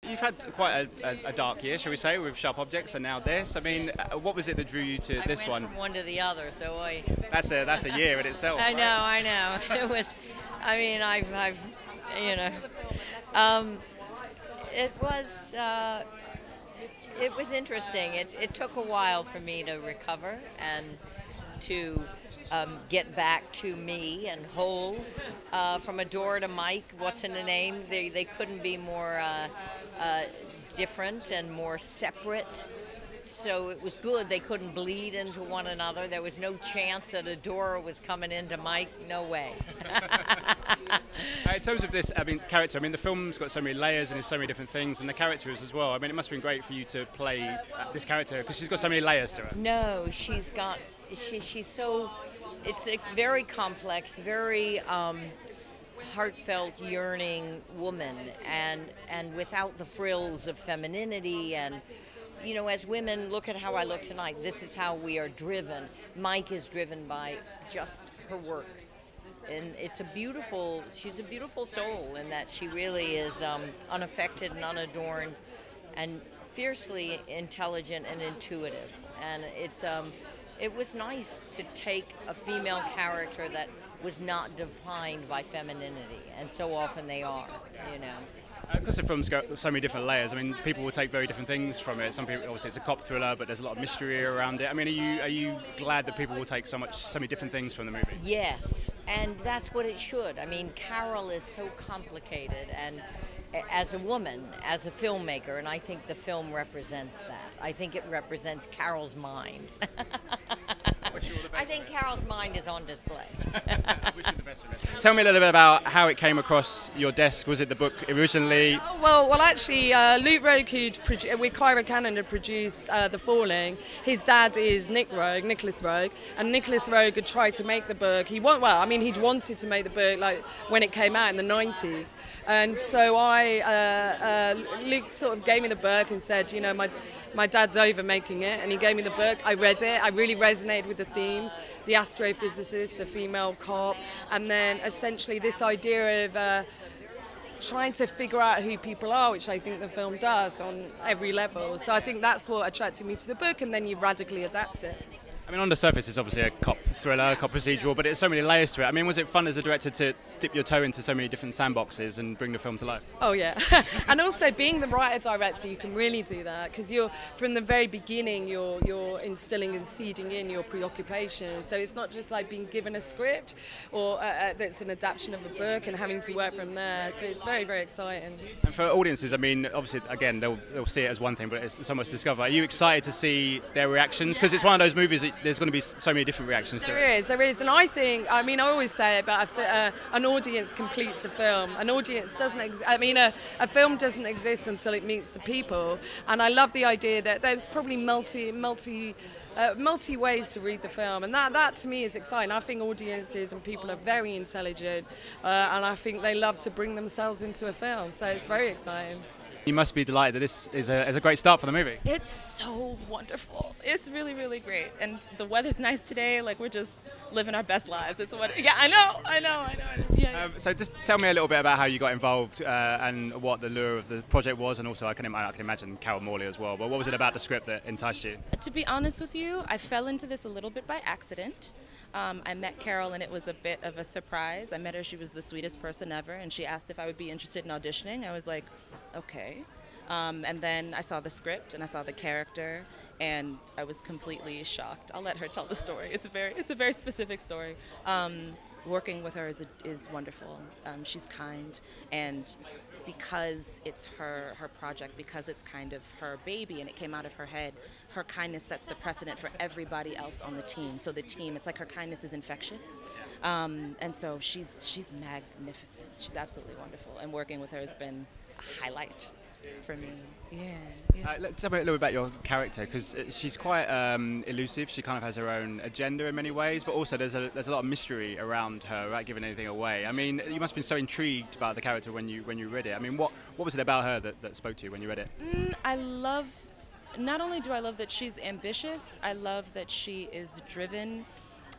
you've had quite a dark year, shall we say, with Sharp Objects, and now this. I mean, what was it that drew you to this one? From one to the other, so That's a year in itself. I know. It was. I mean, I've you know, it was. It was interesting. It took a while for me to recover and to get back to me and whole. From Adore to Mike, what's in the name? They couldn't be more different and more separate. So it was good. They couldn't bleed into one another. There was no chance that Adora was coming into Mike. No way. In terms of this, character. The film's got so many layers and there's so many different things, and the character is as well. It must have been great for you to play this character because she's got so many layers to her. No, she's so. It's a very complex, very heartfelt, yearning woman, and without the frills of femininity. And you know, as women, look at how I look tonight. This is how we are driven. Mike is driven by just her work. And she's a beautiful soul in that she really is unaffected and unadorned and fiercely intelligent and intuitive. And it was nice to take a female character that was not defined by femininity, and so often they are, you know. Because the film's got so many different layers, people will take very different things from it. Some people, obviously, it's a cop thriller, but there's a lot of mystery around it. Are you glad that people will take so many different things from the movie? Yes, and that's what it should. Carol is so complicated, and as a woman, as a filmmaker, and I think the film represents that. I think it represents Carol's mind. I think Carol's mind is on display. Wish you the best with it. Tell me a little bit about how it came across your desk. Was it the book originally? Well, actually, Luke Rogue, with Kyra Cannon, had produced The Falling. His dad is Nicholas Rogue, and Nicholas Rogue had tried to make the book. He'd wanted to make the book like when it came out in the 90s, and so Luke sort of gave me the book and said, you know, my dad's over making it, and he gave me the book. I read it. I really resonated with the themes, the astrophysicist, the female cop, and then essentially this idea of trying to figure out who people are, which I think the film does on every level. So I think that's what attracted me to the book, and then you radically adapt it. On the surface, it's obviously a cop thriller, a cop procedural, but it's so many layers to it. Was it fun as a director to dip your toe into so many different sandboxes and bring the film to life? Oh, yeah. And also, being the writer-director, you can really do that, because from the very beginning, you're instilling and seeding in your preoccupations. So it's not just like being given a script or that's an adaptation of a book and having to work from there. So it's very, very exciting. And for audiences, obviously, again, they'll see it as one thing, but it's almost discover. Are you excited to see their reactions? Because it's one of those movies that there's going to be so many different reactions to it. There is, and I think, I always say about an audience completes a film. An audience doesn't a film doesn't exist until it meets the people, and I love the idea that there's probably multi ways to read the film, and that to me is exciting. I think audiences and people are very intelligent, and I think they love to bring themselves into a film, so it's very exciting. You must be delighted that this is a great start for the movie. It's so wonderful. It's really, really great. And the weather's nice today. Like, we're just living our best lives. Yeah, I know. Yeah. So just tell me a little bit about how you got involved and what the lure of the project was, and also I can imagine Carol Morley as well. But what was it about the script that enticed you? To be honest with you, I fell into this a little bit by accident. I met Carol, and it was a bit of a surprise. I met her. She was the sweetest person ever, and she asked if I would be interested in auditioning. I was like, okay. And then I saw the script, and I saw the character, and I was completely shocked. I'll let her tell the story. It's a very specific story. Working with her is wonderful. She's kind, and because it's her project, because it's kind of her baby and it came out of her head, her kindness sets the precedent for everybody else on the team. So the team, it's like her kindness is infectious. And so she's magnificent. She's absolutely wonderful. And working with her has been a highlight for me. Yeah. Tell me a little bit about your character, because she's quite elusive. She kind of has her own agenda in many ways, but also there's a lot of mystery around her without giving anything away. You must have been so intrigued about the character when you read it. What was it about her that spoke to you when you read it? Not only do I love that she's ambitious, I love that she is driven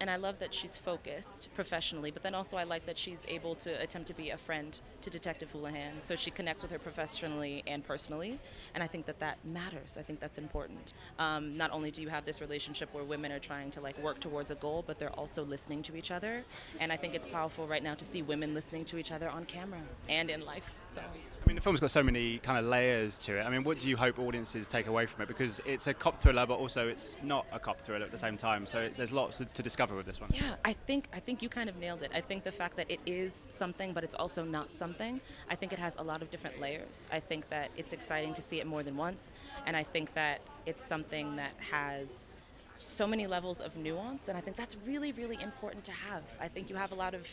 And I love that she's focused professionally, but then also I like that she's able to attempt to be a friend to Detective Hoolihan. So she connects with her professionally and personally, and I think that that matters. I think that's important. Not only do you have this relationship where women are trying to like work towards a goal, but they're also listening to each other. And I think it's powerful right now to see women listening to each other on camera and in life. So. I mean, the film's got so many kind of layers to it. I mean, what do you hope audiences take away from it? Because it's a cop thriller, but also it's not a cop thriller at the same time. So there's lots to discover with this one. Yeah, I think you kind of nailed it. I think the fact that it is something, but it's also not something. I think it has a lot of different layers. I think that it's exciting to see it more than once, and I think that it's something that has so many levels of nuance, and I think that's really, really important to have. I think you have a lot of,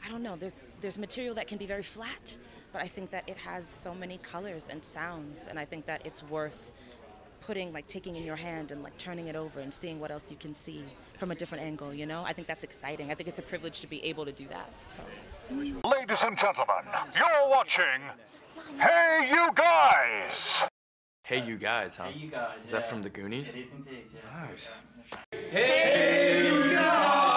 I don't know, there's material that can be very flat, but I think that it has so many colors and sounds, and I think that it's worth taking in your hand and like turning it over and seeing what else you can see from a different angle, you know? I think that's exciting. I think it's a privilege to be able to do that, so. Ladies and gentlemen, you're watching Hey You Guys! Hey You Guys, huh? Hey You Guys. Is that from the Goonies? It is indeed, yes. Nice. Hey You Guys!